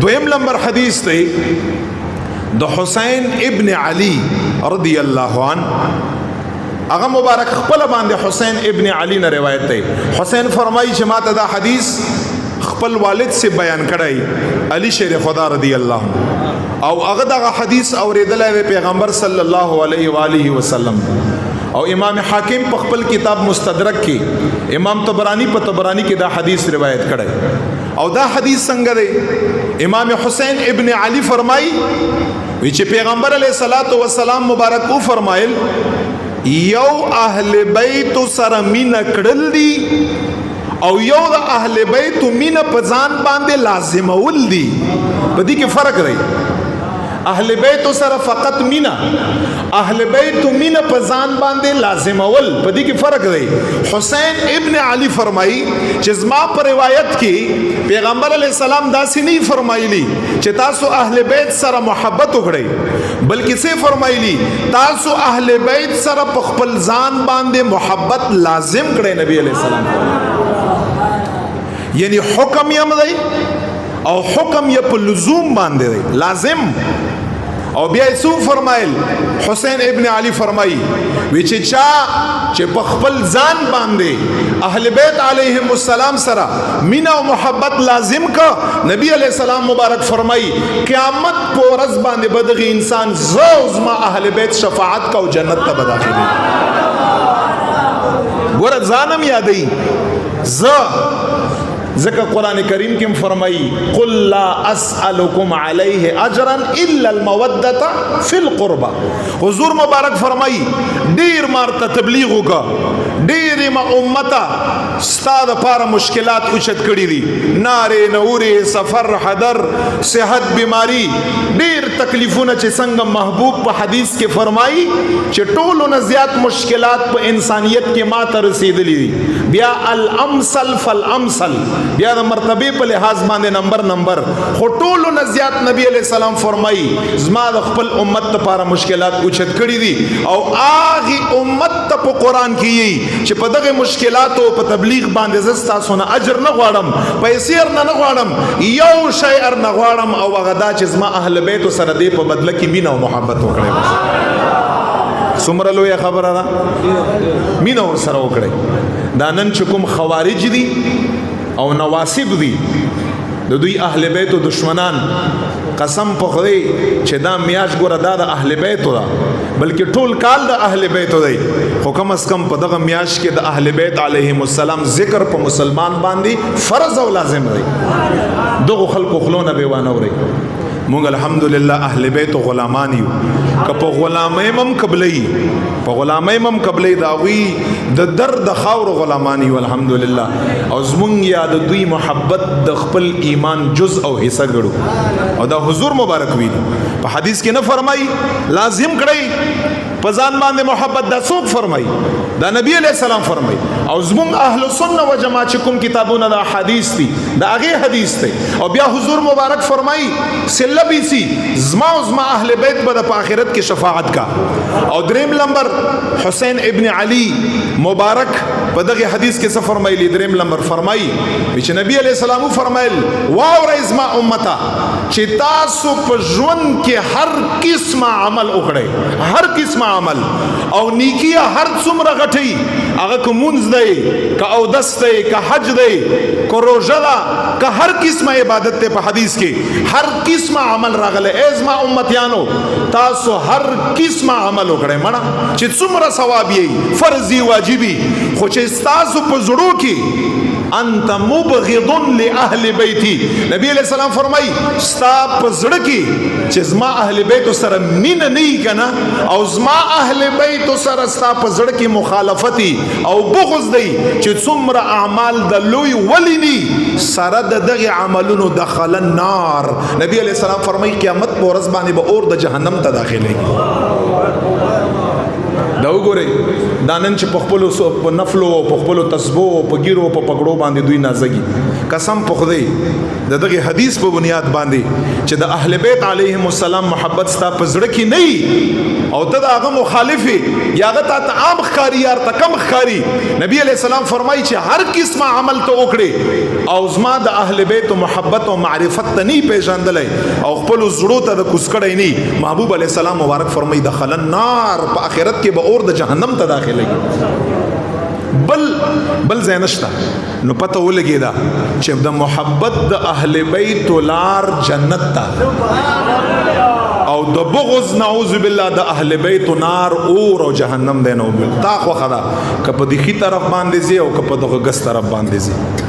دویم نمبر حدیث تے د حسین ابن علی رضی اللہ عنہ اغا مبارک خپل باندې حسین ابن علی نے روایت تے حسین فرمائی چې ما ته دا حدیث خپل والد سے بیان کړای علی شیر خدا رضی اللہ عنہ او اغا دا حدیث اوریدلای پیغمبر صلی اللہ علیہ وآلہ وسلم او امام حاکم په خپل کتاب مستدرک کې امام طبرانی په طبرانی کې دا حدیث روایت کړی او دا حدیث څنګه دی امام حسین ابن علی فرمای وی چې پیغمبر علیہ الصلوۃ والسلام مبارک او فرمایل یو اهل بیت سره مین کړل دي او یو د اهل بیت مین په ځان باندې لازمول دي په دې کې فرق دی اهل بیت سره فقط مینا اهل بیت مینا په ځان باندې لازم اول په دې کې فرق دی حسین ابن علی فرمایي چې زما په روایت کې پیغمبر علی السلام داسې نه فرمایلی چې تاسو اهل بیت سره محبت وکړئ بلکې څه فرمایلی تاسو اهل بیت سره په خپل ځان باندې محبت لازم کړئ نبی علی السلام یعنی حکم یې مده او حکم یې په لزوم باندې دی لازم او بیا یې څو فرمایل حسین ابن علی فرمایي وی چې چا چې په خپل ځان باندې اهل بیت علیهم السلام سره مینا او محبت لازم کا نبی علیہ السلام مبارک فرمایي قیامت په ورځ باندې بدغه انسان زما اهل بیت شفاعت کا او جنت ته بداخلي ګور ځانم یادې ذکر قرآن کریم کی فرمائی قل لا اسألکم علیہ اجرا الا المودة فی القربہ حضور مبارک فرمائی دیر مارتا تبلیغو کا دیر ما امتا ستاد پارا مشکلات اچت کڑی دی نارے نورے سفر حدر صحت بیماری دیر تکلیفونا چے سنگ محبوب پا حدیث کے فرمائی چے ٹولو نزیات مشکلات پا انسانیت کے ماتا رسید لی دی بیا الامثل فالامثل بیا د مرتبه په لحاظ باندې نمبر خو ټولو نه زیات نبی علیہ السلام فرمایي زما د خپل امت لپاره مشکلات اوچت کړي دي او هغه امت ته په قران کې چې په دغه مشکلاتو په تبلیغ باندې زستا سونه اجر نه غواړم پیسې نه غواړم یو شی نه غواړم او هغه دا چې زما اهل بیت سره دې په بدله کې مینا او محبت وکړي څومره لوی خبره ده مینا ور سره وکړي دا نن چې کوم خوارج دي او نواسب دي د دوی اهل بیت او دشمنان قسم په خدای چې دا میاش ګوره دا د اهل بیت دا بلکې ټول کال د اهل بیت دی خو کم از کم په دغه میاش کې د اهل بیت علیهم السلام ذکر په مسلمان باندې فرض او لازم دی دغه خلکو خلونه به وانه وري مونږ الحمدلله اهل بیت غلامان یو که په غلامۍ مم قبلې په غلامۍ مم قبلې دا وی د درد خاور غلامان یو الحمدلله او زمونږ یا د دوی محبت د خپل ایمان جز او حصہ ګړو او دا حضور مبارک وی په حدیث کې نه فرمای لازم کړی په ځان باندې محبت دا څوک فرمای دا نبی علیہ السلام فرمای او زمونږ اهل سنت و جماعت چې کوم کتابونه د حدیث دي دا هغه حدیث دی او بیا حضور مبارک فرمای سلبی سی زما اهل بیت به په آخرت کې شفاعت کا او دریم نمبر حسین ابن علی مبارک په دغه حدیث کې څه فرمایلی دریم نمبر فرمای چې نبی علیہ السلام فرمایل واو رزما امتا چې تاسو په ژوند کې هر قسمه عمل وکړئ هر قسمه عمل او نیکی هر څومره غټي هغه کومونز دی که او دس دی که حج دی که روزه ده که هر قسمه عبادت ته په حدیث کې هر قسمه عمل راغله ازما امتیانو تاسو هر قسمه عمل وکړئ مړه چې څومره ثواب یې فرضي واجبي خو چې تاسو په زړه کې انت مبغض لاهل بیتی نبی علیہ السلام فرمای ستا په زړه کې چې زما اهل بیت سره مين نه کنا او زما اهل بیت سره ستا په زړه کې مخالفت او بغض دی چې څومره اعمال د لوی ولینی سره دغه عملونو دخل النار نبی علیہ السلام فرمای قیامت په ورځ باندې به اور د جهنم ته داخلي دا وګورئ دا نن چې په خپلو په نفلو په خپلو تسبو په ګیرو په پګړو باندې دوی نازګي قسم په خدای د دغه حدیث په بنیاد باندې چې د اهل بیت علیهم السلام محبت ستا په زړه کې نه او ته د هغه مخالفي یا هغه ته عام ښکاري یار ته کم ښکاري نبی علیہ السلام فرمایي چې هر قسمه عمل ته وکړي او زما د اهل بیت محبت او معرفت ته نه پیژندلې او خپل زړه ته د کوسکړې نه محبوب علیہ السلام مبارک فرمایي دخل النار په آخرت کې به اور د جهنم ته داخلي بل زینشتا نو پته ولګی دا چې د محبت د اهل بیت لار جنت تا او د بغض نعوذ بالله د اهل بیت نار اور او جهنم دی نو تا خو خدا کپ د خي طرف باندې زی او کپ د غس طرف باندې زی